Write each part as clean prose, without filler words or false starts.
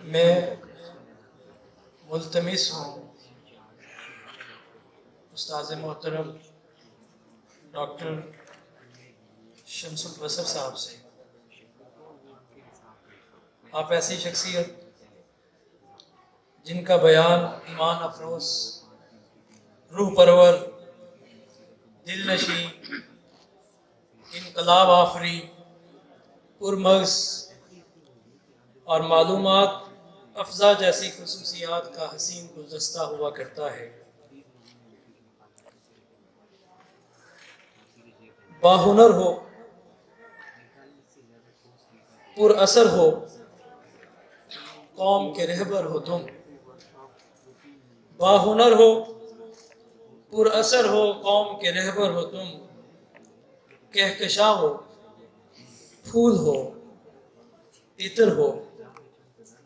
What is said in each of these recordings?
میں ملتمس ہوں استاذ محترم ڈاکٹر شمس البصر صاحب سے، آپ ایسی شخصیت جن کا بیان ایمان افروز، روح پرور، دل نشیں، انقلاب آفری، پرمغز اور معلومات افزا جیسی خصوصیات کا حسین گلدستہ ہوا کرتا ہے۔ باہنر ہو، پر اثر ہو، قوم کے رہبر ہو تم۔ باہنر ہو، پر اثر ہو، قوم کے رہبر ہو تم۔ کہکشاں ہو، پھول ہو، عطر ہو،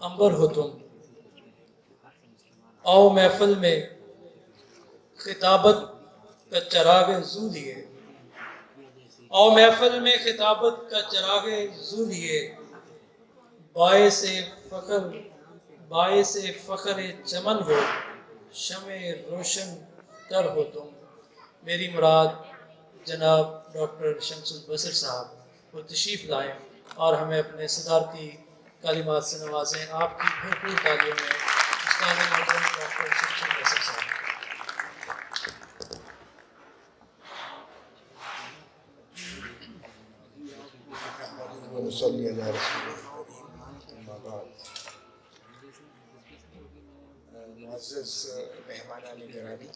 عنبر ہو تم۔ آؤ محفل میں خطابت کا چراغ زو لیے، آؤ محفل میں خطابت کا چراغ زو لیے۔ باعث فخر چمن ہو، شمع روشن تر ہو تم۔ میری مراد جناب ڈاکٹر شمس البصر صاحب وہ تشریف لائیں اور ہمیں اپنے صدارتی کلمات سے نوازیں۔ آپ کی بھرپور تعلیوں میں استاد محترم ڈاکٹر شمس البصر صاحب۔ صلی اللہ رسول بعد، معزز مہمانان گرامی،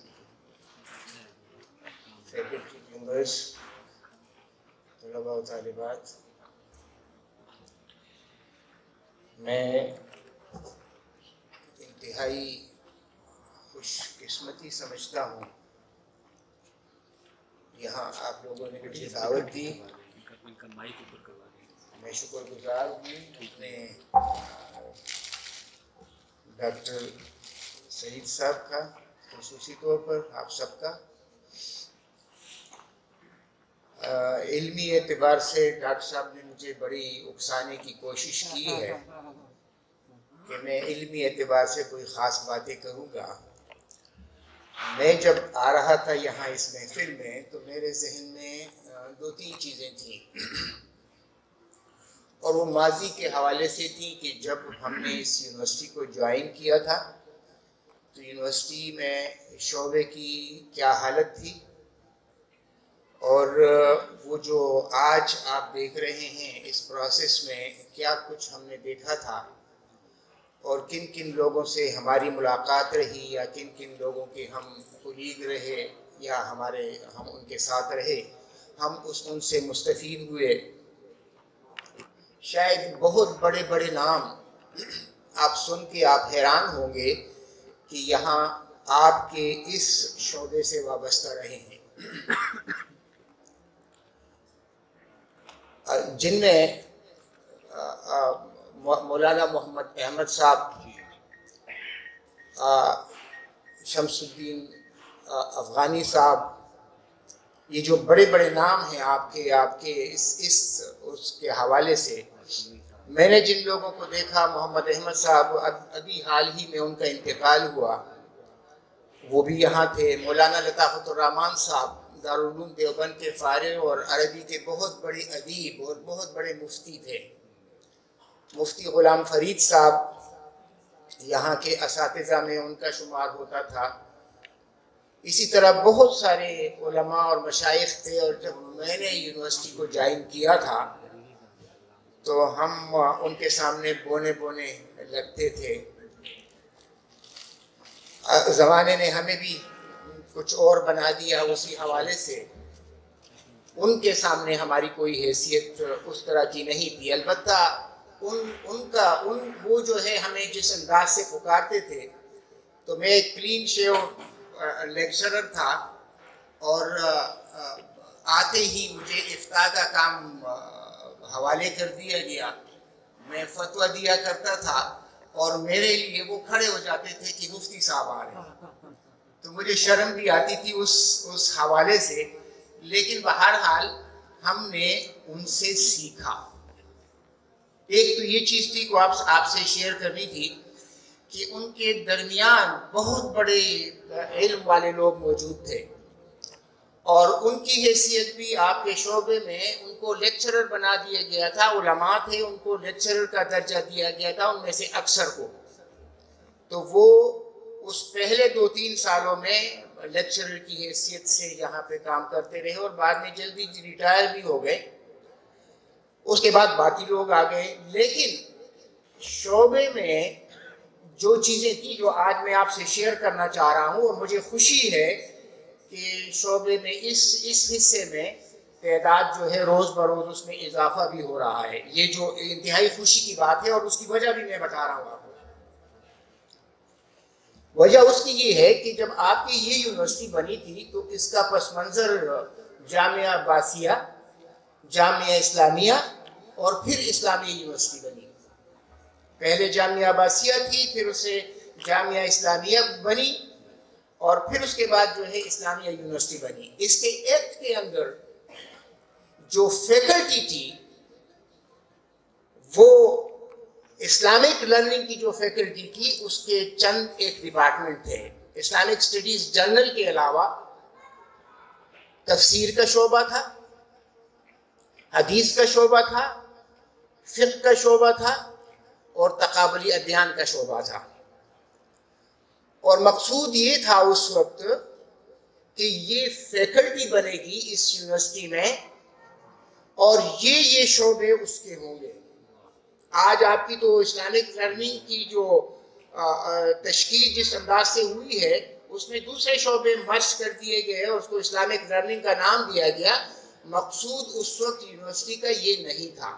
فیکلٹی ممبرز، طلباء و طالبات، میں انتہائی خوش قسمتی سمجھتا ہوں یہاں آپ لوگوں نے مجھے دعوت دی۔ میں شکر گزار ہوں اپنے ڈاکٹر سعید صاحب کا، خصوصی طور پر آپ سب کا۔ علمی اعتبار سے ڈاکٹر صاحب نے مجھے بڑی اکسانے کی کوشش کی ہے کہ میں علمی اعتبار سے کوئی خاص باتیں کروں گا۔ میں جب آ رہا تھا یہاں اس محفل میں تو میرے ذہن میں دو تین چیزیں تھیں، اور وہ ماضی کے حوالے سے تھیں کہ جب ہم نے اس یونیورسٹی کو جوائن کیا تھا تو یونیورسٹی میں شعبے کی کیا حالت تھی، اور وہ جو آج آپ دیکھ رہے ہیں اس پروسیس میں کیا کچھ ہم نے دیکھا تھا، اور کن کن لوگوں سے ہماری ملاقات رہی یا کن کن لوگوں کے ہم کولیگ رہے یا ہم ان کے ساتھ رہے، ہم ان سے مستفید ہوئے۔ شاید بہت بڑے بڑے نام آپ سن کے آپ حیران ہوں گے کہ یہاں آپ کے اس شعبے سے وابستہ رہے ہیں، جن میں مولانا محمد احمد صاحب، شمس الدین افغانی صاحب، یہ جو بڑے بڑے نام ہیں آپ کے اس کے حوالے سے، میں نے جن لوگوں کو دیکھا، محمد احمد صاحب ابھی حال ہی میں ان کا انتقال ہوا، وہ بھی یہاں تھے۔ مولانا لطافت الرحمان صاحب دارالعلوم دیوبند کے فارغ اور عربی کے بہت بڑے ادیب اور بہت بڑے مفتی تھے۔ مفتی غلام فرید صاحب یہاں کے اساتذہ میں ان کا شمار ہوتا تھا۔ اسی طرح بہت سارے علماء اور مشائخ تھے، اور جب میں نے یونیورسٹی کو جوائن کیا تھا تو ہم ان کے سامنے بونے بونے لگتے تھے۔ زمانے نے ہمیں بھی کچھ اور بنا دیا اسی حوالے سے، ان کے سامنے ہماری کوئی حیثیت اس طرح کی نہیں تھی۔ البتہ وہ جو ہے ہمیں جس انداز سے پکارتے تھے، تو میں ایک کلین شیو لیکچرر تھا، اور آتے ہی مجھے افتاء کا کام حوالے کر دیا گیا۔ میں فتویٰ دیا کرتا تھا اور میرے لیے وہ کھڑے ہو جاتے تھے کہ مفتی صاحب آ رہے ہیں، تو مجھے شرم بھی آتی تھی اس حوالے سے، لیکن بہرحال ہم نے ان سے سیکھا۔ ایک تو یہ چیز تھی کہ آپ سے شیئر کرنی تھی کہ ان کے درمیان بہت بڑے علم والے لوگ موجود تھے، اور ان کی حیثیت بھی آپ کے شعبے میں ان کو لیکچرر بنا دیا گیا تھا، علماء تھے ان کو لیکچرر کا درجہ دیا گیا تھا ان میں سے اکثر کو، تو وہ اس پہلے 2-3 سالوں میں لیکچرر کی حیثیت سے یہاں پہ کام کرتے رہے اور بعد میں جلدی ریٹائر بھی ہو گئے، اس کے بعد باقی لوگ آ گئے۔ لیکن شعبے میں جو چیزیں تھیں جو آج میں آپ سے شیئر کرنا چاہ رہا ہوں، اور مجھے خوشی ہے کہ شعبے میں اس حصے میں تعداد جو ہے روز بروز اس میں اضافہ بھی ہو رہا ہے، یہ جو انتہائی خوشی کی بات ہے، اور اس کی وجہ بھی میں بتا رہا ہوں آپ کو۔ وجہ اس کی یہ ہے کہ جب آپ کی یہ یونیورسٹی بنی تھی تو اس کا پس منظر جامعہ عباسیہ، جامعہ اسلامیہ اور پھر اسلامیہ یونیورسٹی بنی۔ پہلے جامعہ عباسیہ تھی، پھر اسے جامعہ اسلامیہ بنی، اور پھر اس کے بعد جو ہے اسلامیہ یونیورسٹی بنی۔ اس کے ایکٹ کے اندر جو فیکلٹی تھی وہ اسلامک لرننگ کی جو فیکلٹی تھی اس کے چند ایک ڈپارٹمنٹ تھے۔ اسلامک اسٹڈیز جرنل کے علاوہ تفسیر کا شعبہ تھا، حدیث کا شعبہ تھا، فقہ کا شعبہ تھا، اور تقابلی ادیان کا شعبہ تھا۔ اور مقصود یہ تھا اس وقت کہ یہ فیکلٹی بنے گی اس یونیورسٹی میں، اور یہ شعبے اس کے ہوں گے۔ آج آپ کی تو اسلامک لرننگ کی جو تشکیل جس انداز سے ہوئی ہے اس میں دوسرے شعبے مرج کر دیے گئے اور اس کو اسلامک لرننگ کا نام دیا گیا۔ مقصود اس وقت یونیورسٹی کا یہ نہیں تھا۔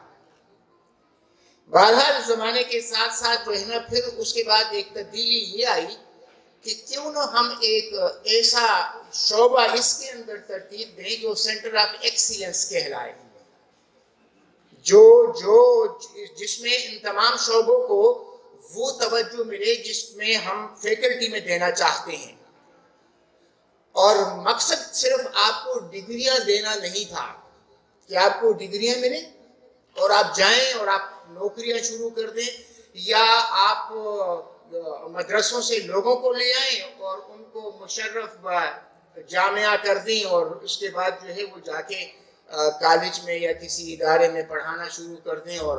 بہرحال زمانے کے ساتھ ساتھ جو ہے نا پھر اس کے بعد ایک تبدیلی یہ آئی کہ کیوں نہ ہم ایک ایسا شعبہ اس کے اندر ترتیب دیں جو سینٹر آف ایکسیلنس کہلائے، جس میں ان تمام شعبوں کو وہ توجہ ملے جس میں ہم فیکلٹی میں دینا چاہتے ہیں۔ اور مقصد صرف آپ کو ڈگریاں دینا نہیں تھا کہ آپ کو ڈگریاں ملیں اور آپ جائیں اور آپ نوکریاں شروع کر دیں، یا آپ مدرسوں سے لوگوں کو لے آئیں اور ان کو مشرف جامعہ کر دیں اور اس کے بعد جو ہے وہ جا کے کالج میں یا کسی ادارے میں پڑھانا شروع کر دیں اور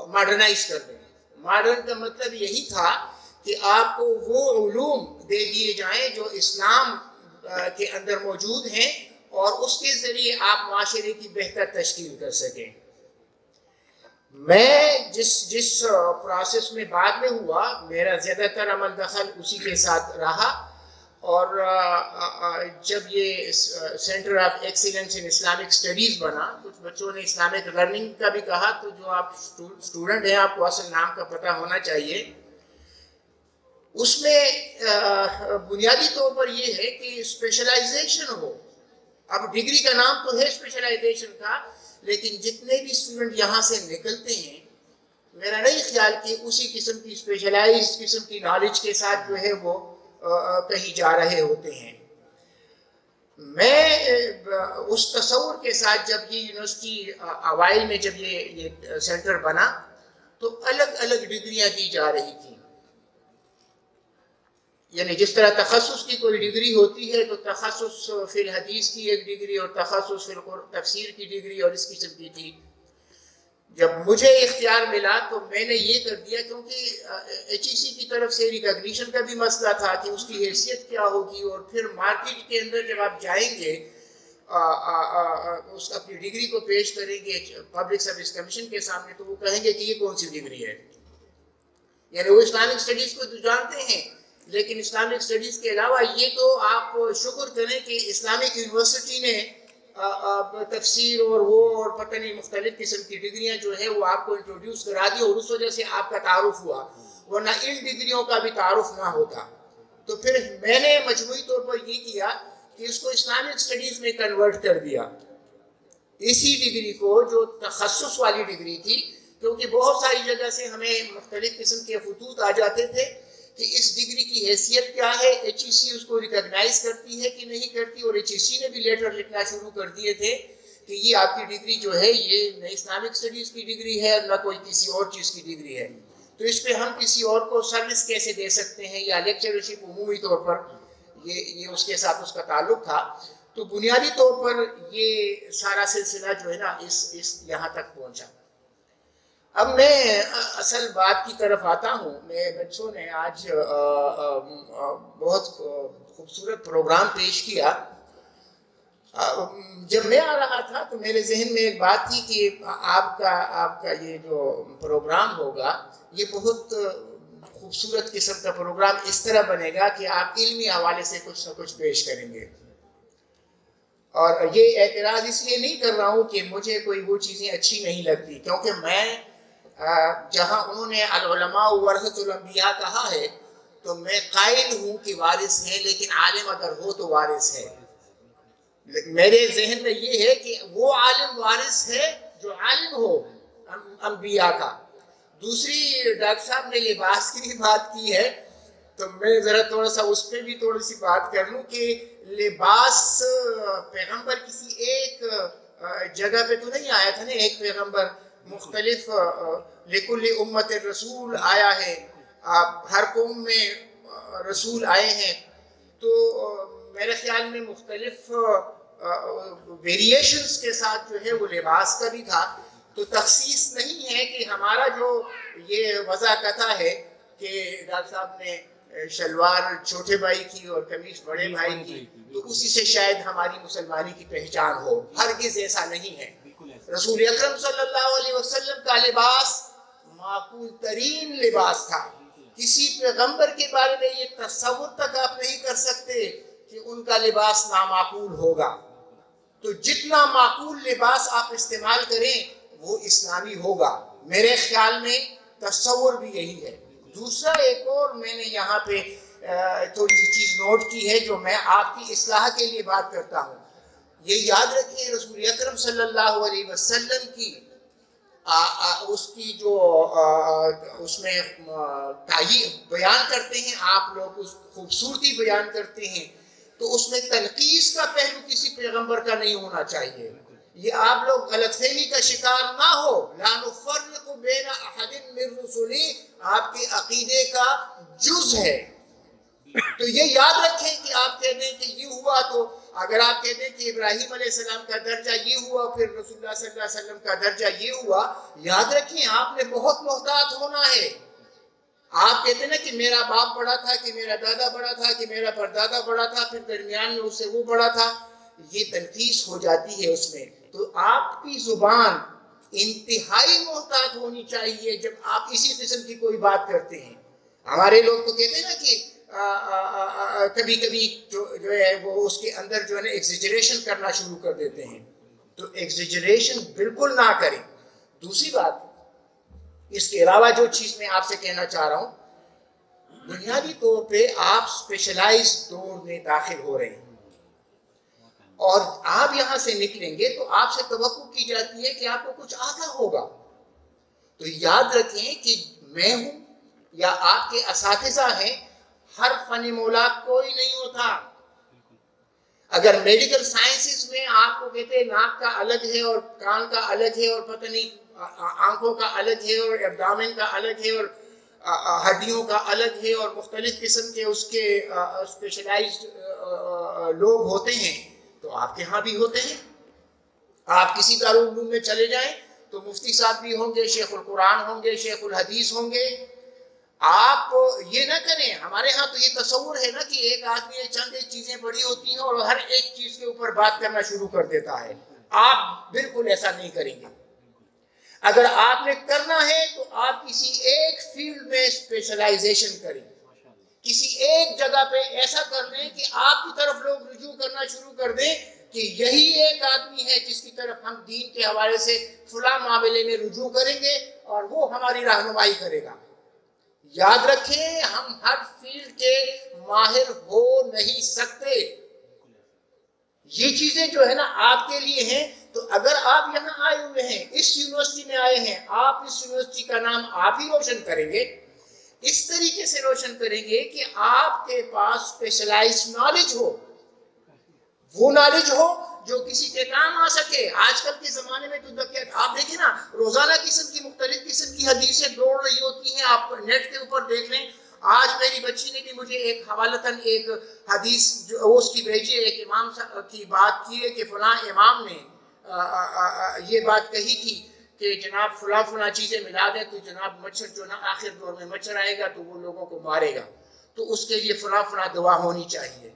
ماڈرنائز کر دیں۔ ماڈرن کا مطلب یہی تھا کہ آپ کو وہ علوم دے دیے جائیں جو اسلام کے اندر موجود ہیں اور اس کے ذریعے آپ معاشرے کی بہتر تشکیل کر سکیں۔ میں جس پروسیس میں بعد میں ہوا، میرا زیادہ تر عمل دخل اسی کے ساتھ رہا، اور جب یہ centre of excellence in Islamic studies بنا، کچھ بچوں نے اسلامک لرننگ کا بھی کہا، تو جو آپ اسٹوڈنٹ ہیں آپ کو اصل نام کا پتہ ہونا چاہیے۔ اس میں بنیادی طور پر یہ ہے کہ اسپیشلائزیشن ہو۔ اب ڈگری کا نام تو ہے اسپیشلائزیشن کا، لیکن جتنے بھی اسٹوڈنٹ یہاں سے نکلتے ہیں میرا نہیں خیال کہ اسی قسم کی اسپیشلائز قسم کی نالج کے ساتھ جو ہے وہ کہیں جا رہے ہوتے ہیں۔ میں اس تصور کے ساتھ جب یہ یونیورسٹی اوائل میں جب یہ سینٹر بنا تو الگ الگ ڈگریاں دی جا رہی تھیں، یعنی جس طرح تخصص کی کوئی ڈگری ہوتی ہے تو تخصص فی الحدیث کی ایک ڈگری اور تخصص فی تفسیر کی ڈگری اور اس قسم کی تھی۔ جب مجھے اختیار ملا تو میں نے یہ کر دیا، کیونکہ ایچ ای سی کی طرف سے ریکگنیشن کا بھی مسئلہ تھا کہ اس کی حیثیت کیا ہوگی، اور پھر مارکیٹ کے اندر جب آپ جائیں گے اس اپنی ڈگری کو پیش کریں گے پبلک سروس کمیشن کے سامنے تو وہ کہیں گے کہ یہ کون سی ڈگری ہے، یعنی وہ اسلامک اسٹڈیز کو تو جانتے ہیں لیکن اسلامک اسٹڈیز کے علاوہ یہ تو آپ شکر کریں کہ اسلامک یونیورسٹی نے تفسیر اور وہ اور پتہ نہیں مختلف قسم کی ڈگریاں جو ہے وہ آپ کو انٹروڈیوس کرا دی، اور اس وجہ سے آپ کا تعارف ہوا، ورنہ ان ڈگریوں کا بھی تعارف نہ ہوتا۔ تو پھر میں نے مجموعی طور پر یہ کیا کہ اس کو اسلامک اسٹڈیز میں کنورٹ کر دیا، اسی ڈگری کو جو تخصص والی ڈگری تھی، کیونکہ بہت ساری جگہ سے ہمیں مختلف قسم کے خطوط آ جاتے تھے کہ اس ڈگری کی حیثیت کیا ہے، ایچ ای سی اس کو ریکگنائز کرتی ہے کہ نہیں کرتی، اور ایچ ای سی نے بھی لیٹر لکھنا شروع کر دیے تھے کہ یہ آپ کی ڈگری جو ہے یہ نہ اسلامک اسٹڈیز کی ڈگری ہے نہ کوئی کسی اور چیز کی ڈگری ہے، تو اس پہ ہم کسی اور کو سروس کیسے دے سکتے ہیں، یا لیکچرشپ عمومی طور پر یہ اس کے ساتھ اس کا تعلق تھا. تو بنیادی طور پر یہ سارا سلسلہ جو ہے نا اس یہاں تک پہنچا. اب میں اصل بات کی طرف آتا ہوں. میں بچوں نے آج بہت خوبصورت پروگرام پیش کیا. جب میں آ رہا تھا تو میرے ذہن میں ایک بات تھی کہ آپ کا یہ جو پروگرام ہوگا یہ بہت خوبصورت قسم کا پروگرام اس طرح بنے گا کہ آپ علمی حوالے سے کچھ نہ کچھ پیش کریں گے. اور یہ اعتراض اس لیے نہیں کر رہا ہوں کہ مجھے کوئی وہ چیزیں اچھی نہیں لگتی، کیونکہ میں جہاں انہوں نے العلماء ورثۃ الانبیاء کہا ہے تو میں قائل ہوں کہ وارث ہے، لیکن عالم اگر ہو تو وارث ہے. میرے ذہن میں یہ ہے کہ وہ عالم وارث ہے جو عالم ہو انبیاء کا. دوسری ڈاکٹر صاحب نے لباس کی بھی بات کی ہے، تو میں ذرا تھوڑا سا اس پہ بھی تھوڑی سی بات کر لوں کہ لباس پیغمبر کسی ایک جگہ پہ تو نہیں آیا تھا نا. ایک پیغمبر مختلف لکل امت رسول آیا ہے، ہر قوم میں رسول آئے ہیں، تو میرے خیال میں مختلف ویریشنز کے ساتھ جو ہے وہ لباس کا بھی تھا. تو تخصیص نہیں ہے کہ ہمارا جو یہ وضاحت ہے کہ ڈاکٹر صاحب نے شلوار چھوٹے بھائی کی اور قمیص بڑے بھائی کی تو اسی سے شاید ہماری مسلمانی کی پہچان ہو. ہرگز ایسا نہیں ہے. رسول اکرم صلی اللہ علیہ وسلم کا لباس معقول ترین لباس تھا. کسی پیغمبر کے بارے میں یہ تصور تک آپ نہیں کر سکتے کہ ان کا لباس نامعقول ہوگا. تو جتنا معقول لباس آپ استعمال کریں وہ اسلامی ہوگا. میرے خیال میں تصور بھی یہی ہے. دوسرا ایک اور میں نے یہاں پہ تھوڑی سی چیز نوٹ کی ہے جو میں آپ کی اصلاح کے لیے بات کرتا ہوں. یہ یاد رکھیں رسول اکرم صلی اللہ علیہ وسلم کی اس کی جو اس میں تعیین بیان کرتے ہیں آپ لوگ، اس خوبصورتی بیان کرتے ہیں، تو اس میں تنقیص کا پہلو کسی پیغمبر کا نہیں ہونا چاہیے. یہ آپ لوگ غلط فہمی کا شکار نہ ہو. لا نفرق بین احد من رسلی آپ کے عقیدے کا جز ہے. تو یہ یاد رکھیں کہ آپ کہتے ہیں کہ یہ ہوا، تو اگر آپ کہتے ہیں کہ ابراہیم علیہ السلام کا درجہ یہ ہوا پھر رسول اللہ صلی اللہ علیہ وسلم کا درجہ یہ ہوا، یاد رکھیں آپ نے بہت محتاط ہونا ہے. آپ کہتے ہیں نا کہ میرا باپ بڑا تھا، کہ میرا دادا بڑا تھا، کہ میرا پردادا بڑا تھا، پھر درمیان میں اس سے وہ بڑا تھا، یہ تنقیص ہو جاتی ہے اس میں. تو آپ کی زبان انتہائی محتاط ہونی چاہیے جب آپ اسی قسم کی کوئی بات کرتے ہیں. ہمارے لوگ تو کہتے ہیں نا کہ کبھی کبھی جو ہے وہ اس کے اندر جو ہے نا ایگزیجریشن کرنا شروع کر دیتے ہیں. تو ایگزیجریشن بالکل نہ کریں. دوسری بات، اس کے علاوہ جو چیز میں آپ سے کہنا چاہ رہا ہوں، بنیادی طور پہ آپ اسپیشلائز دور میں داخل ہو رہے ہیں اور آپ یہاں سے نکلیں گے تو آپ سے توقع کی جاتی ہے کہ آپ کو کچھ آتا ہوگا. تو یاد رکھیں کہ میں ہوں یا آپ کے اساتذہ ہیں، ہر فن مولاق کوئی نہیں ہوتا. اگر میڈیکل سائنسز میں آپ کو کہتے ہیں ناک کا الگ ہے اور کان کا الگ ہے اور پتہ نہیں آنکھوں کا الگ ہے اور ایبڈامن کا الگ ہے اور ہڈیوں کا الگ ہے اور مختلف قسم کے اس کے اسپیشلائزڈ لوگ ہوتے ہیں، تو آپ کے ہاں بھی ہوتے ہیں. آپ کسی دارالعلوم میں چلے جائیں تو مفتی صاحب بھی ہوں گے، شیخ القرآن ہوں گے، شیخ الحدیث ہوں گے. آپ یہ نہ کریں. ہمارے ہاں تو یہ تصور ہے نا کہ ایک آدمی نے چند ایک چیزیں پڑھی ہوتی ہیں اور ہر ایک چیز کے اوپر بات کرنا شروع کر دیتا ہے. آپ بالکل ایسا نہیں کریں گے. اگر آپ نے کرنا ہے تو آپ کسی ایک فیلڈ میں اسپیشلائزیشن کریں، کسی ایک جگہ پہ ایسا کر دیں کہ آپ کی طرف لوگ رجوع کرنا شروع کر دیں کہ یہی ایک آدمی ہے جس کی طرف ہم دین کے حوالے سے فلاں معاملے میں رجوع کریں گے اور وہ ہماری رہنمائی کرے گا. یاد رکھیں ہم ہر فیلڈ کے ماہر ہو نہیں سکتے. یہ چیزیں جو ہے نا آپ کے لیے ہیں. تو اگر آپ یہاں آئے ہوئے ہیں، اس یونیورسٹی میں آئے ہیں، آپ اس یونیورسٹی کا نام آپ ہی روشن کریں گے. اس طریقے سے روشن کریں گے کہ آپ کے پاس اسپیشلائز نالج ہو. وہ نالج ہو جو کسی کے کام آ سکے. آج کل کے زمانے میں تو آپ دیکھیں نا, روزانہ قسم کی مختلف قسم کی حدیثیں دوڑ رہی ہوتی ہیں. آپ نیٹ کے اوپر دیکھ لیں. آج میری بچی نے بھی مجھے ایک حوالتاً ایک حدیث جو اس کی بھیجی ہے, ایک امام کی بات کی ہے کہ فلاں امام نے یہ بات کہی تھی کہ جناب فلاں فلاں چیزیں ملا دیں تو جناب مچھر جو نا آخر دور میں مچھر آئے گا تو وہ لوگوں کو مارے گا, تو اس کے لیے فلاں فلاں دوا ہونی چاہیے.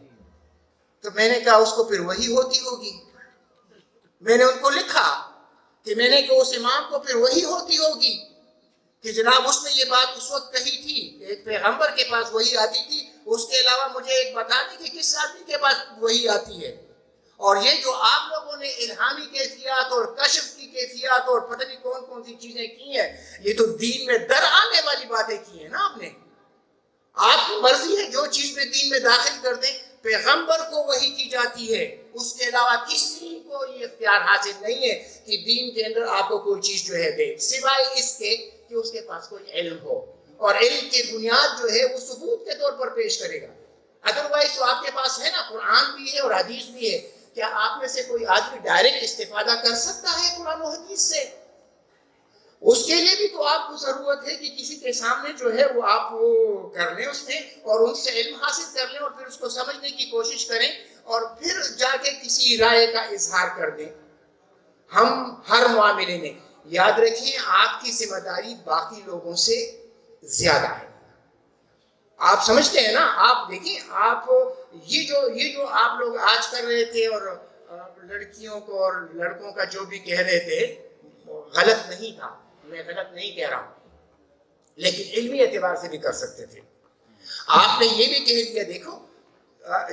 تو میں نے کہا اس کو پھر وہی ہوتی ہوگی. میں نے ان کو لکھا کہ میں نے کہا اس امام کو پھر وہی ہوتی ہوگی کہ جناب اس نے یہ بات اس وقت کہی تھی, ایک پیغمبر کے پاس وہی آتی تھی, اس کے علاوہ مجھے ایک بتا دیں کہ کس آدمی کے پاس وہی آتی ہے. اور یہ جو آپ لوگوں نے الہامی کیفیات اور کشف کی کیفیات اور پتہ نہیں کون کون سی چیزیں کی ہیں, یہ تو دین میں در آنے والی باتیں کی ہیں نا آپ نے. آپ کی مرضی ہے جو چیز میں دین میں داخل کر دیں. پیغمبر کو وہی کی جاتی ہے, اس کے علاوہ کسی کو یہ اختیار حاصل نہیں ہے کہ دین کے اندر آپ کو کوئی چیز جو ہے دے, سوائے اس کے کہ اس کے پاس کوئی علم ہو, اور علم کی بنیاد جو ہے وہ ثبوت کے طور پر پیش کرے گا. ادروائز تو آپ کے پاس ہے نا, قرآن بھی ہے اور حدیث بھی ہے. کیا آپ میں سے کوئی آدمی ڈائریکٹ استفادہ کر سکتا ہے قرآن و حدیث سے؟ اس کے لیے بھی تو آپ کو ضرورت ہے کہ کسی کے سامنے جو ہے وہ آپ وہ کر لیں اس میں, اور ان سے علم حاصل کر لیں, اور پھر اس کو سمجھنے کی کوشش کریں, اور پھر جا کے کسی رائے کا اظہار کر دیں. ہم ہر معاملے میں یاد رکھیں آپ کی ذمہ داری باقی لوگوں سے زیادہ ہے. آپ سمجھتے ہیں نا, آپ دیکھیں آپ یہ جو آپ لوگ آج کر رہے تھے اور لڑکیوں کو اور لڑکوں کا جو بھی کہہ رہے تھے غلط نہیں تھا, میں غلط نہیں کہہ رہا ہوں, لیکن علمی اعتبار سے بھی کر سکتے تھے. آپ نے یہ بھی کہہ دیا, دیکھو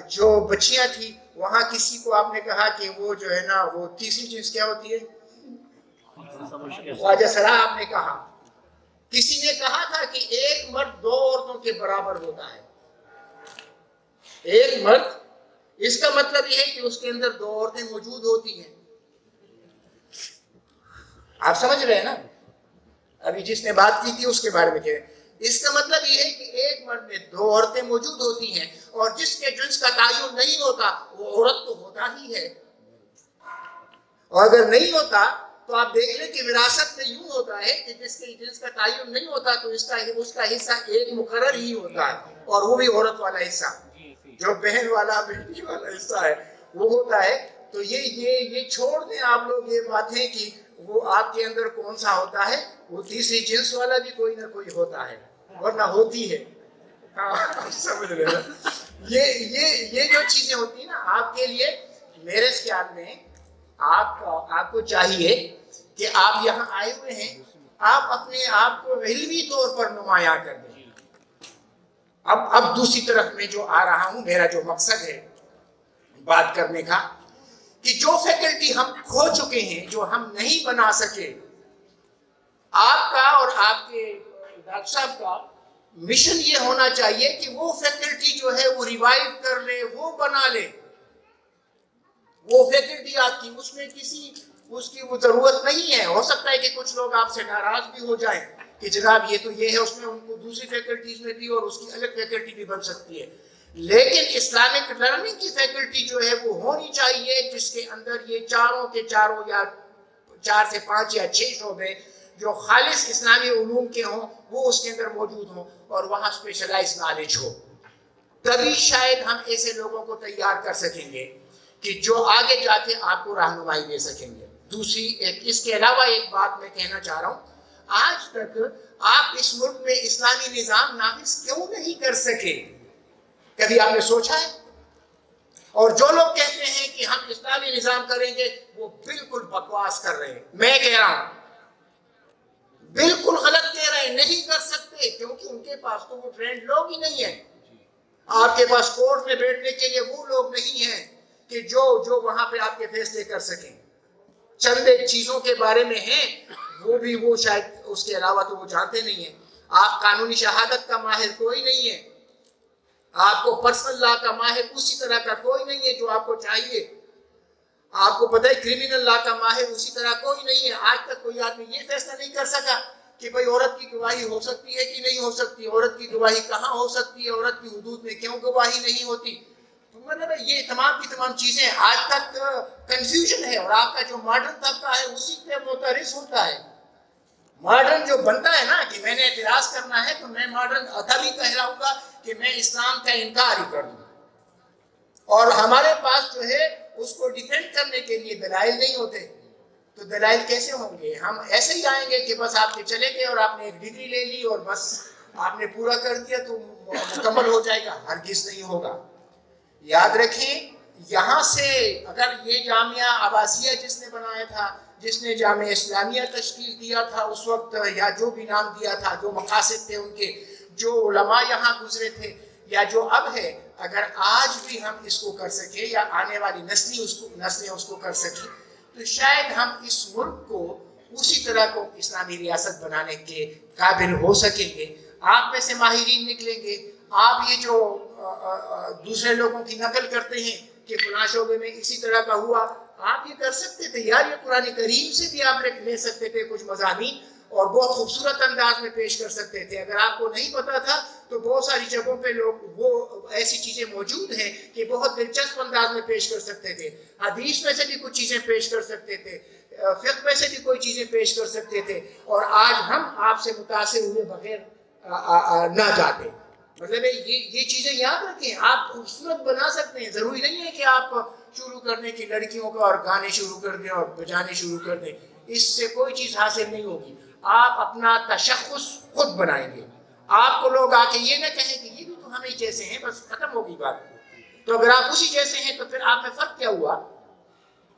جو بچیاں تھیں وہاں کسی کو آپ نے کہا کہ وہ جو ہے نا وہ تیسری چیز کیا ہوتی ہے, خواجہ سرا آپ نے کہا. کسی نے کہا تھا کہ ایک مرد دو عورتوں کے برابر ہوتا ہے. ایک مرد, اس کا مطلب یہ ہے کہ اس کے اندر دو عورتیں موجود ہوتی ہیں. آپ سمجھ رہے ہیں نا, ابھی جس نے بات کی تھی اس کے بارے میں کہہ رہے ہیں. اس کا مطلب یہ ہے کہ ایک مرد میں دو عورتیں موجود ہوتی ہیں, اور جس کے جنس کا تعین نہیں ہوتا وہ عورت تو ہوتا ہی ہے. اور اگر نہیں ہوتا تو آپ دیکھ لیں کہ وراثت میں یوں ہوتا ہے کہ جس کے جنس کا تعین نہیں ہوتا تو اس کا حصہ ایک مقرر ہی ہوتا ہے, اور وہ بھی عورت والا حصہ, جو بہن والا بیٹی والا حصہ ہے وہ ہوتا ہے. تو یہ چھوڑ دیں آپ لوگ یہ باتیں کہ وہ آپ کے اندر کون سا ہوتا ہے, وہ تیسری جنس والا بھی کوئی نہ کوئی ہوتا ہے, ورنہ ہوتی ہے. سمجھ رہے ہیں یہ جو چیزیں ہوتی ہیں نا آپ کے لیے, میرے خیال میں آپ کو چاہیے کہ آپ یہاں آئے ہوئے ہیں, آپ اپنے آپ کو علمی طور پر نمایاں کر دیں. اب دوسری طرف میں جو آ رہا ہوں, میرا جو مقصد ہے بات کرنے کا, کہ جو فیکلٹی ہم کھو چکے ہیں, جو ہم نہیں بنا سکے, آپ کا اور آپ کے ڈاکٹر صاحب کا مشن یہ ہونا چاہیے کہ وہ فیکلٹی جو ہے وہ ریوائیو کر لے, وہ بنا لے. وہ فیکلٹی آپ کی, اس میں اس کی وہ ضرورت نہیں ہے. ہو سکتا ہے کہ کچھ لوگ آپ سے ناراض بھی ہو جائیں کہ جناب یہ تو یہ ہے, اس میں ان کو دوسری فیکلٹیز میں بھی اور اس کی الگ فیکلٹی بھی بن سکتی ہے. لیکن اسلامک لرننگ کی فیکلٹی جو ہے وہ ہونی چاہیے جس کے اندر یہ چاروں کے چاروں یا 4 سے 5 یا 6 شعبے جو خالص اسلامی علوم کے ہوں وہ اس کے اندر موجود ہوں, اور وہاں اسپیشلائز نالج ہو. تبھی شاید ہم ایسے لوگوں کو تیار کر سکیں گے کہ جو آگے جا کے آپ کو رہنمائی دے سکیں گے. دوسری اس کے علاوہ ایک بات میں کہنا چاہ رہا ہوں, آج تک آپ اس ملک میں اسلامی نظام نافذ کیوں نہیں کر سکے؟ کبھی آپ نے سوچا ہے؟ اور جو لوگ کہتے ہیں کہ ہم اسلامی نظام کریں گے وہ بالکل بکواس کر رہے ہیں. میں کہہ رہا ہوں بالکل غلط کہہ رہے ہیں, نہیں کر سکتے, کیونکہ ان کے پاس تو وہ ٹرینڈ لوگ ہی نہیں ہیں. آپ کے پاس کورٹ میں بیٹھنے کے لیے وہ لوگ نہیں ہیں کہ جو وہاں پہ آپ کے فیصلے کر سکیں. چند ایک چیزوں کے بارے میں ہیں, وہ بھی وہ شاید, اس کے علاوہ تو وہ جانتے نہیں ہیں. آپ قانونی شہادت کا ماہر کوئی نہیں ہے, آپ کو پرسنل لا کا ماہر اسی طرح کا کوئی نہیں ہے جو آپ کو چاہیے. آپ کو پتہ ہے کرمنل لا کا ماہر اسی طرح کوئی نہیں ہے. آج تک کوئی آدمی یہ فیصلہ نہیں کر سکا کہ بھئی عورت کی گواہی ہو سکتی ہے کہ نہیں ہو سکتی, عورت کی گواہی کہاں ہو سکتی ہے, عورت کی حدود میں کیوں گواہی نہیں ہوتی. مطلب یہ تمام کی تمام چیزیں آج تک کنفیوژن ہے، اور آپ کا جو ماڈرن طبقہ ہے اسی پہ متعارف ہوتا ہے. ماڈرن جو بنتا ہے نا کہ میں نے اعتراض کرنا ہے تو میں ماڈرن تبھی کہلاؤں گا کہ میں اسلام کا انکار ہی کر دوں. اور ہمارے پاس جو ہے اس کو ڈیفینڈ کرنے کے لیے دلائل نہیں ہوتے. تو دلائل کیسے ہوں گے؟ ہم ایسے ہی آئیں گے کہ بس آپ کے چلے گئے اور آپ نے ایک ڈگری لے لی اور بس آپ نے پورا کر دیا تو مکمل ہو جائے گا. ہرگز نہیں ہوگا. یاد رکھیں یہاں سے اگر یہ جامعہ عباسیہ جس نے بنایا تھا، جس نے جامعہ اسلامیہ تشکیل دیا تھا اس وقت، یا جو بھی نام دیا تھا، جو مقاصد تھے ان کے، جو علماء یہاں گزرے تھے، یا جو اب ہے، اگر آج بھی ہم اس کو کر سکے یا آنے والی نسلیں اس کو کر سکیں تو شاید ہم اس ملک کو اسی طرح کو اسلامی ریاست بنانے کے قابل ہو سکیں گے. آپ میں سے ماہرین نکلیں گے. آپ یہ جو دوسرے لوگوں کی نقل کرتے ہیں کہ فلاں شعبے میں اسی طرح کا ہوا، آپ یہ کر سکتے تھے یار. یہ قرآن کریم سے بھی آپ لے سکتے تھے کچھ مضامین اور بہت خوبصورت انداز میں پیش کر سکتے تھے. اگر آپ کو نہیں پتا تھا تو بہت ساری جگہوں پہ لوگ وہ ایسی چیزیں موجود ہیں کہ بہت دلچسپ انداز میں پیش کر سکتے تھے. حدیث میں سے بھی کچھ چیزیں پیش کر سکتے تھے، فقہ میں سے بھی کوئی چیزیں پیش کر سکتے تھے، اور آج ہم آپ سے متاثر ہوئے بغیر نہ جاتے. مطلب یہ چیزیں یاد رکھیں. آپ خوبصورت بنا سکتے ہیں، ضروری نہیں ہے کہ آپ شروع کر دیں کہ لڑکیوں کا اور گانے شروع کر دیں اور بجانے شروع کر دیں. اس سے کوئی چیز حاصل نہیں ہوگی. آپ اپنا تشخص خود بنائیں گے. آپ کو لوگ آ کے یہ نہ کہیں کہ یہ بھی تو ہمیں جیسے ہیں، بس ختم ہوگی بات. تو اگر آپ اسی جیسے ہیں تو پھر آپ میں فرق کیا ہوا؟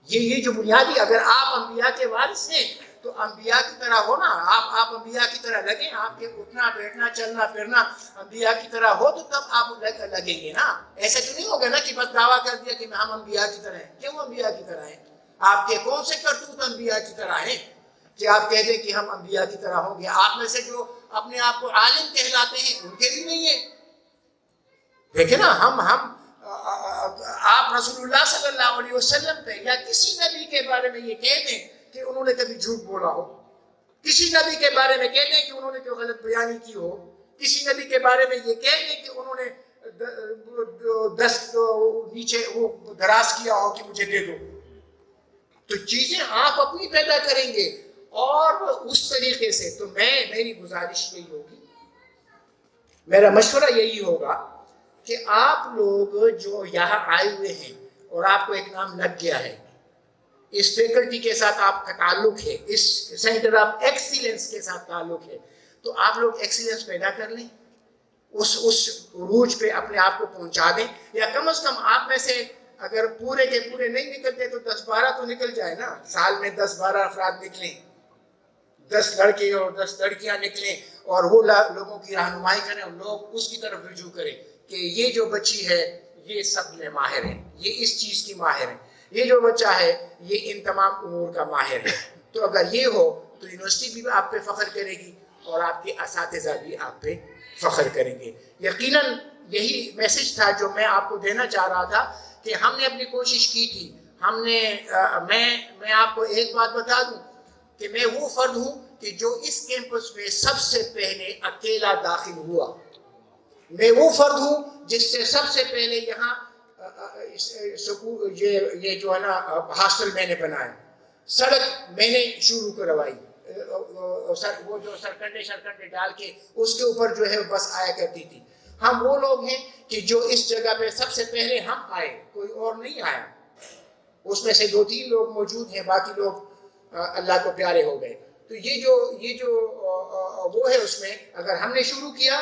یہ جو بنیادی، اگر آپ انبیاء کے وارث ہیں تو انبیاء کی طرح ہو نا. آپ انبیاء کی طرح لگیں. آپ کے اٹھنا بیٹھنا چلنا پھرنا انبیاء کی طرح ہو تو تب آپ لگیں گے نا. ایسا تو نہیں ہوگا نا کہ بس دعویٰ کر دیا کہ ہم انبیاء کی طرح ہیں. کیوں انبیاء کی طرح ہیں؟ آپ کے کون سے کرتوت انبیاء کی طرح ہیں کہ آپ کہہ دیں کہ ہم انبیاء کی طرح ہوں گے؟ آپ میں سے جو اپنے آپ کو عالم کہلاتے ہیں ان کے بھی نہیں ہیں. دیکھیں نا، آپ رسول اللہ صلی اللہ علیہ وسلم پہ یا کسی نبی کے بارے میں یہ کہہ دیں کہ انہوں نے کبھی جھوٹ بولا ہو، کسی نبی کے بارے میں کہہ دیں کہ انہوں نے کوئی غلط بیانی کی ہو، کسی نبی کے بارے میں یہ کہہ دیں کہ انہوں نے دست نیچے وہ دراز کیا ہو کہ مجھے دے دو. تو چیزیں آپ اپنی پیدا کریں گے اور اس طریقے سے. تو میری گزارش یہی ہوگی، میرا مشورہ یہی ہوگا کہ آپ لوگ جو یہاں آئے ہوئے ہیں اور آپ کو ایک نام لگ گیا ہے، اس فیکلٹی کے ساتھ آپ کا تعلق ہے، اس سینٹر آف ایکسیلنس کے ساتھ تعلق ہے، تو آپ لوگ ایکسیلنس پیدا کر لیں، اس عروج پہ اپنے آپ کو پہنچا دیں. یا کم از کم آپ میں سے اگر پورے کے پورے نہیں نکلتے تو 10-12 تو نکل جائے نا. سال میں 10-12 افراد نکلیں، 10 لڑکے اور 10 لڑکیاں نکلیں اور وہ لوگوں کی رہنمائی کریں اور لوگ اس کی طرف رجوع کریں کہ یہ جو بچی ہے یہ سب میں ماہر ہے، یہ اس چیز کی ماہر ہے، یہ جو بچہ ہے یہ ان تمام امور کا ماہر ہے. تو اگر یہ ہو تو یونیورسٹی بھی آپ پہ فخر کرے گی اور آپ کے اساتذہ بھی آپ پہ فخر کریں گے. یقیناً یہی میسج تھا جو میں آپ کو دینا چاہ رہا تھا کہ ہم نے اپنی کوشش کی تھی. ہم نے میں آپ کو ایک بات بتا دوں کہ میں وہ فرد ہوں کہ جو اس کیمپس میں سب سے پہلے اکیلا داخل ہوا. میں وہ فرد ہوں جس سے سب سے پہلے یہاں یہ جو ہے نا ہاسٹل میں نے بنایا، سڑک میں نے شروع کروائی، وہ جو سرکنڈے ڈال کے اس کے اوپر جو ہے بس آیا کرتی تھی. ہم وہ لوگ ہیں کہ جو اس جگہ پہ سب سے پہلے ہم آئے، کوئی اور نہیں آیا. اس میں سے 2-3 لوگ موجود ہیں، باقی لوگ اللہ کو پیارے ہو گئے. تو یہ جو وہ ہے اس میں اگر ہم نے شروع کیا،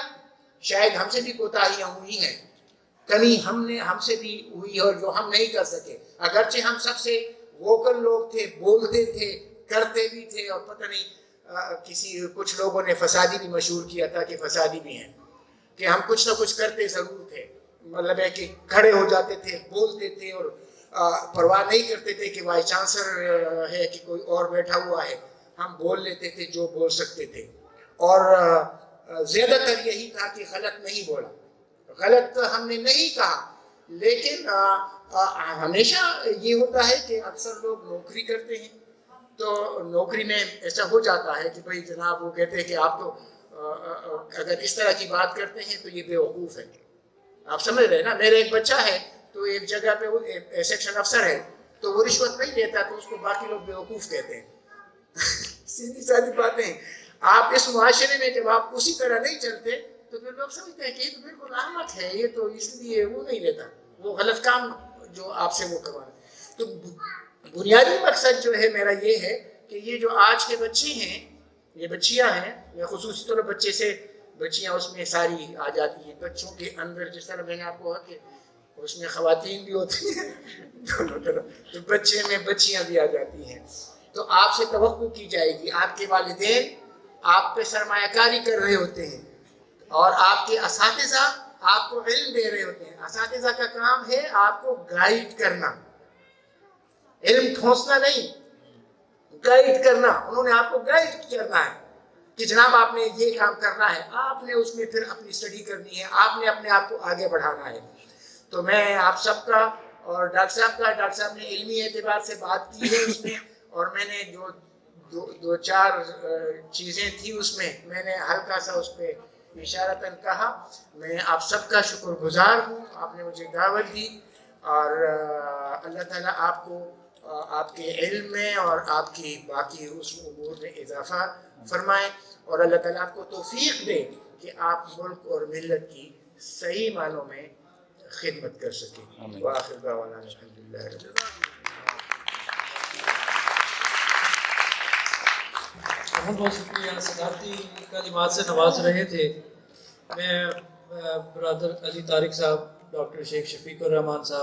شاید ہم سے بھی کوتاہیاں ہوئی ہیں، کمی ہم سے بھی ہوئی اور جو ہم نہیں کر سکے. اگرچہ ہم سب سے ووکل لوگ تھے، بولتے تھے، کرتے بھی تھے، اور پتہ نہیں کچھ لوگوں نے فسادی بھی مشہور کیا تھا کہ فسادی بھی ہیں، کہ ہم کچھ نہ کچھ کرتے ضرور تھے. مطلب ہے کہ کھڑے ہو جاتے تھے، بولتے تھے اور پرواہ نہیں کرتے تھے کہ وائس چانسلر ہے کہ کوئی اور بیٹھا ہوا ہے. ہم بول لیتے تھے جو بول سکتے تھے، اور زیادہ تر یہی تھا کہ غلط نہیں بولا، غلط ہم نے نہیں کہا. لیکن ہمیشہ یہ ہوتا ہے کہ اکثر لوگ نوکری کرتے ہیں تو نوکری میں ایسا ہو جاتا ہے کہ بھائی جناب وہ کہتے ہیں کہ آپ تو اگر اس طرح کی بات کرتے ہیں تو یہ بیوقوف ہے. آپ سمجھ رہے ہیں نا. میرا ایک بچہ ہے تو ایک جگہ پہ وہ سیکشن افسر ہے تو وہ رشوت نہیں لیتا تو اس کو باقی لوگ بیوقوف کہتے ہیں. سیدھی سادی باتیں. آپ اس معاشرے میں جب آپ اسی طرح نہیں چلتے تو پھر لوگ سمجھتے ہیں کہ یہ تو بالکل احمق ہے, یہ تو اس لیے وہ نہیں لیتا, وہ غلط کام جو آپ سے وہ کروانا. تو بنیادی مقصد جو ہے میرا یہ ہے کہ یہ جو آج کے بچے ہیں, یہ بچیاں ہیں, میں خصوصی طور پر بچے سے بچیاں اس میں ساری آ جاتی ہیں. بچوں کے اندر جس طرح میں نے آپ کو کہا کہ اس میں خواتین بھی ہوتی ہیں دونوں طرف, تو بچے میں بچیاں بھی آ جاتی ہیں. تو آپ سے توقع کی جائے گی, آپ کے والدین آپ پہ سرمایہ کاری کر رہے ہوتے ہیں اور آپ کے اساتذہ آپ کو علم دے رہے ہوتے ہیں. اساتذہ کا کام ہے آپ کو گائیڈ کرنا, علم ٹھونسنا نہیں, گائیڈ کرنا. انہوں نے آپ کو گائیڈ کرنا ہے کہ جناب آپ نے یہ کام کرنا ہے, آپ نے اس میں پھر اپنی اسٹڈی کرنی ہے, آپ نے اپنے آپ کو آگے بڑھانا ہے. تو میں آپ سب کا اور ڈاکٹر صاحب نے علمی اعتبار سے بات کی ہے اس میں, اور میں نے جو دو چار چیزیں تھیں اس میں میں نے ہلکا سا اس پہ اشارتاً کہا. میں آپ سب کا شکر گزار ہوں, آپ نے مجھے دعوت دی, اور اللہ تعالیٰ آپ کو آپ کے علم میں اور آپ کی باقی اس امور میں اضافہ فرمائے, اور اللہ تعالیٰ آپ کو توفیق دے کہ آپ ملک اور ملت کی صحیح معنوں میں خدمت کر سکیں. وآخر دعوانا الحمدللہ رب العالمین. بہت بہت شکریہ. صدارتی کلمات سے نواز رہے تھے. میں برادر علی طارق صاحب, ڈاکٹر شیخ شفیق الرحمان صاحب,